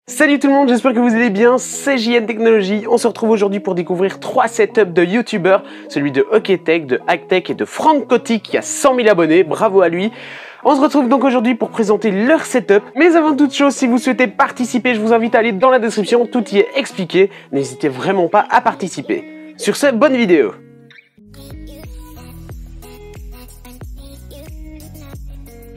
Salut tout le monde, j'espère que vous allez bien, c'est JN Technologies. On se retrouve aujourd'hui pour découvrir 3 setups de youtubeurs, celui de OkTech, de Hacktech et de Franck Coty qui a 100 000 abonnés, bravo à lui. On se retrouve donc aujourd'hui pour présenter leur setup. Mais avant toute chose, si vous souhaitez participer, je vous invite à aller dans la description, tout y est expliqué. N'hésitez vraiment pas à participer. Sur ce, bonne vidéo.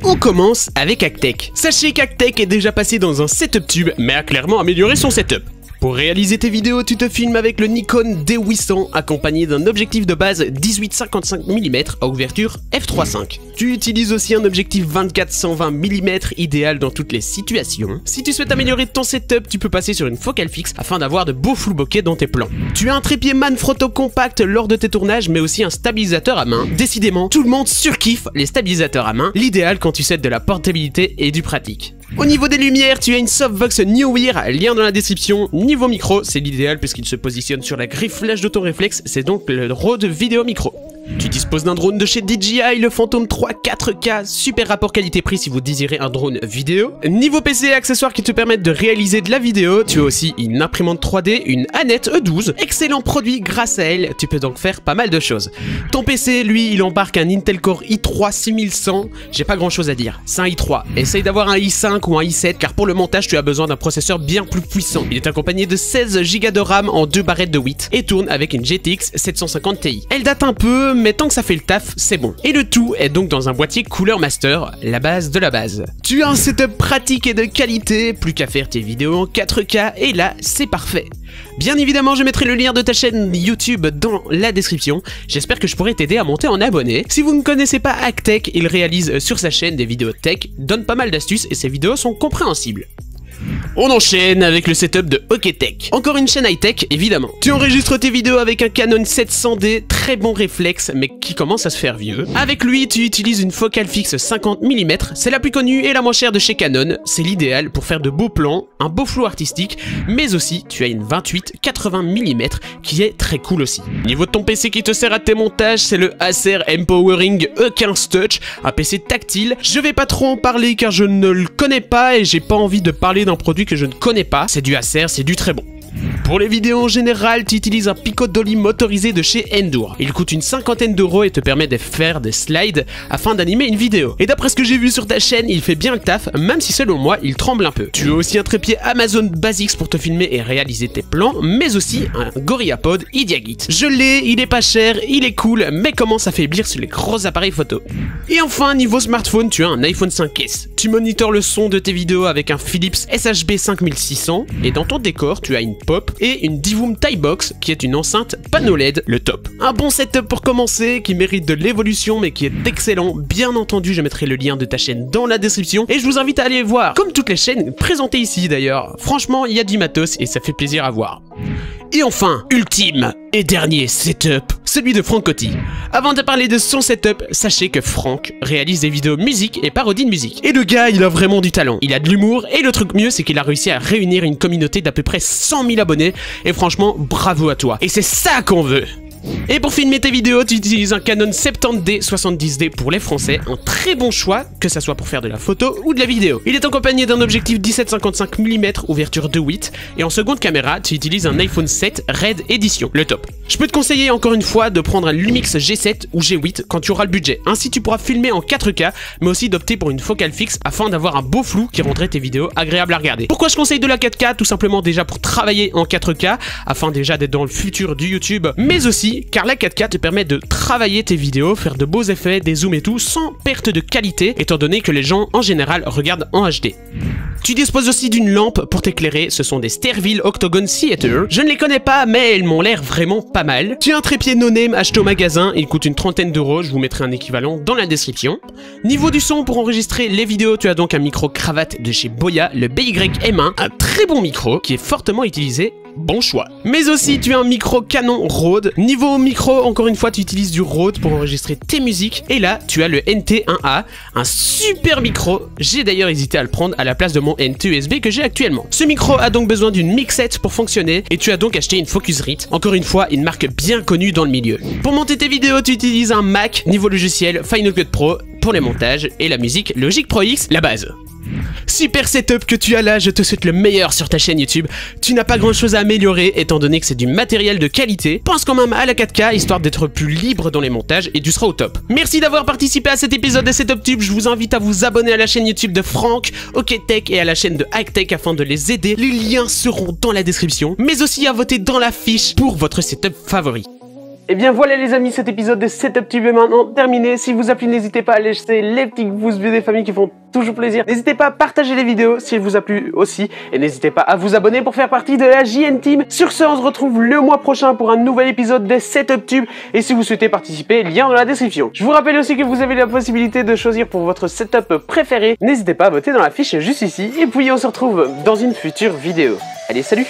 On commence avec Hacktech. Sachez qu'Hacktech est déjà passé dans un setup tube, mais a clairement amélioré son setup. Pour réaliser tes vidéos, tu te filmes avec le Nikon D800 accompagné d'un objectif de base 18-55 mm à ouverture f3.5. Tu utilises aussi un objectif 24-120 mm idéal dans toutes les situations. Si tu souhaites améliorer ton setup, tu peux passer sur une focale fixe afin d'avoir de beaux full bokeh dans tes plans. Tu as un trépied Manfrotto compact lors de tes tournages, mais aussi un stabilisateur à main. Décidément, tout le monde surkiffe les stabilisateurs à main, l'idéal quand tu souhaites de la portabilité et du pratique. Au niveau des lumières, tu as une softbox Neowear, lien dans la description. Niveau micro, c'est l'idéal puisqu'il se positionne sur la griffe flash d'autoréflexe, c'est donc le Rode Vidéo Micro. Tu disposes d'un drone de chez DJI, le Phantom 3 4K, super rapport qualité-prix si vous désirez un drone vidéo. Niveau PC et accessoires qui te permettent de réaliser de la vidéo, tu as aussi une imprimante 3D, une Anet E12, excellent produit grâce à elle, tu peux donc faire pas mal de choses. Ton PC, lui, il embarque un Intel Core i3 6100, j'ai pas grand chose à dire, c'est un i3. Essaye d'avoir un i5 ou un i7 car pour le montage tu as besoin d'un processeur bien plus puissant. Il est accompagné de 16 Go de RAM en 2 barrettes de 8 et tourne avec une GTX 750 Ti. Elle date un peu, mais tant que ça fait le taf, c'est bon. Et le tout est donc dans un boîtier Cooler Master, la base de la base. Tu as un setup pratique et de qualité, plus qu'à faire tes vidéos en 4K, et là, c'est parfait. Bien évidemment, je mettrai le lien de ta chaîne YouTube dans la description. J'espère que je pourrai t'aider à monter en abonné. Si vous ne connaissez pas Hacktech, il réalise sur sa chaîne des vidéos tech, donne pas mal d'astuces et ses vidéos sont compréhensibles. On enchaîne avec le setup de OkTech. Encore une chaîne high-tech, évidemment. Tu enregistres tes vidéos avec un Canon 700D, très bon réflexe, mais qui commence à se faire vieux. Avec lui, tu utilises une focale fixe 50 mm, c'est la plus connue et la moins chère de chez Canon. C'est l'idéal pour faire de beaux plans, un beau flou artistique, mais aussi tu as une 28-80 mm qui est très cool aussi. Niveau de ton PC qui te sert à tes montages, c'est le Acer Empowering E15 Touch, un PC tactile. Je vais pas trop en parler car je ne le connais pas et j'ai pas envie de parler d'un produit que je ne connais pas, c'est du Acer, c'est du très bon. Pour les vidéos en général, tu utilises un Pico Dolly motorisé de chez Endure. Il coûte une 50aine d'euros et te permet de faire des slides afin d'animer une vidéo. Et d'après ce que j'ai vu sur ta chaîne, il fait bien le taf, même si selon moi, il tremble un peu. Tu as aussi un trépied Amazon Basics pour te filmer et réaliser tes plans, mais aussi un GorillaPod Idiagit. Je l'ai, il est pas cher, il est cool, mais commence à faiblir sur les gros appareils photo. Et enfin, niveau smartphone, tu as un iPhone 5S. Tu monitores le son de tes vidéos avec un Philips SHB 5600 et dans ton décor, tu as une pop et une Divoom Tiebox qui est une enceinte panneau LED, le top. Un bon setup pour commencer qui mérite de l'évolution mais qui est excellent. Bien entendu, je mettrai le lien de ta chaîne dans la description et je vous invite à aller voir, comme toutes les chaînes présentées ici d'ailleurs. Franchement, il y a du matos et ça fait plaisir à voir. Et enfin, ultime et dernier setup, celui de Franck Coty. Avant de parler de son setup, sachez que Franck réalise des vidéos musique et parodies de musique. Et le gars, il a vraiment du talent, il a de l'humour et le truc mieux, c'est qu'il a réussi à réunir une communauté d'à peu près 100 000 abonnés. Et franchement, bravo à toi. Et c'est ça qu'on veut. Et pour filmer tes vidéos, tu utilises un Canon 70D 70D pour les français, un très bon choix, que ça soit pour faire de la photo ou de la vidéo. Il est accompagné d'un objectif 17-55 mm ouverture 2.8 et en seconde caméra, tu utilises un iPhone 7 Red Edition, le top. Je peux te conseiller encore une fois de prendre un Lumix G7 ou G8 quand tu auras le budget. Ainsi tu pourras filmer en 4K, mais aussi d'opter pour une focale fixe afin d'avoir un beau flou qui rendrait tes vidéos agréables à regarder. Pourquoi je conseille de la 4K? Tout simplement déjà pour travailler en 4K, afin déjà d'être dans le futur du YouTube, mais aussi car la 4K te permet de travailler tes vidéos, faire de beaux effets, des zooms et tout, sans perte de qualité, étant donné que les gens en général regardent en HD. Tu disposes aussi d'une lampe pour t'éclairer, ce sont des Sterville Octagon Theater. Je ne les connais pas, mais elles m'ont l'air vraiment pas mal. Tu as un trépied no-name acheté au magasin, il coûte une 30aine d'euros, je vous mettrai un équivalent dans la description. Niveau du son, pour enregistrer les vidéos, tu as donc un micro cravate de chez Boya, le BY-M1, un très bon micro qui est fortement utilisé. Bon choix. Mais aussi tu as un micro Canon Rode. Niveau micro, encore une fois tu utilises du Rode pour enregistrer tes musiques. Et là tu as le NT1A, un super micro. J'ai d'ailleurs hésité à le prendre à la place de mon NT USB que j'ai actuellement. Ce micro a donc besoin d'une mixette pour fonctionner et tu as donc acheté une Focusrite. Encore une fois une marque bien connue dans le milieu. Pour monter tes vidéos tu utilises un Mac. Niveau logiciel Final Cut Pro pour les montages et la musique Logic Pro X, la base. Super setup que tu as là, je te souhaite le meilleur sur ta chaîne YouTube. Tu n'as pas grand chose à améliorer étant donné que c'est du matériel de qualité. Pense quand même à la 4K histoire d'être plus libre dans les montages et tu seras au top. Merci d'avoir participé à cet épisode de SetupTube. Je vous invite à vous abonner à la chaîne YouTube de Franck, OkTech et à la chaîne de HikeTech afin de les aider. Les liens seront dans la description, mais aussi à voter dans la fiche pour votre setup favori. Et bien voilà les amis, cet épisode de SetupTube est maintenant terminé. Si vous a plu, n'hésitez pas à laisser les petits pouces bleus des familles qui font toujours plaisir. N'hésitez pas à partager les vidéos si elles vous a plu aussi. Et n'hésitez pas à vous abonner pour faire partie de la JN Team. Sur ce, on se retrouve le mois prochain pour un nouvel épisode de SetupTube. Et si vous souhaitez participer, lien dans la description. Je vous rappelle aussi que vous avez la possibilité de choisir pour votre setup préféré. N'hésitez pas à voter dans la fiche juste ici. Et puis on se retrouve dans une future vidéo. Allez, salut!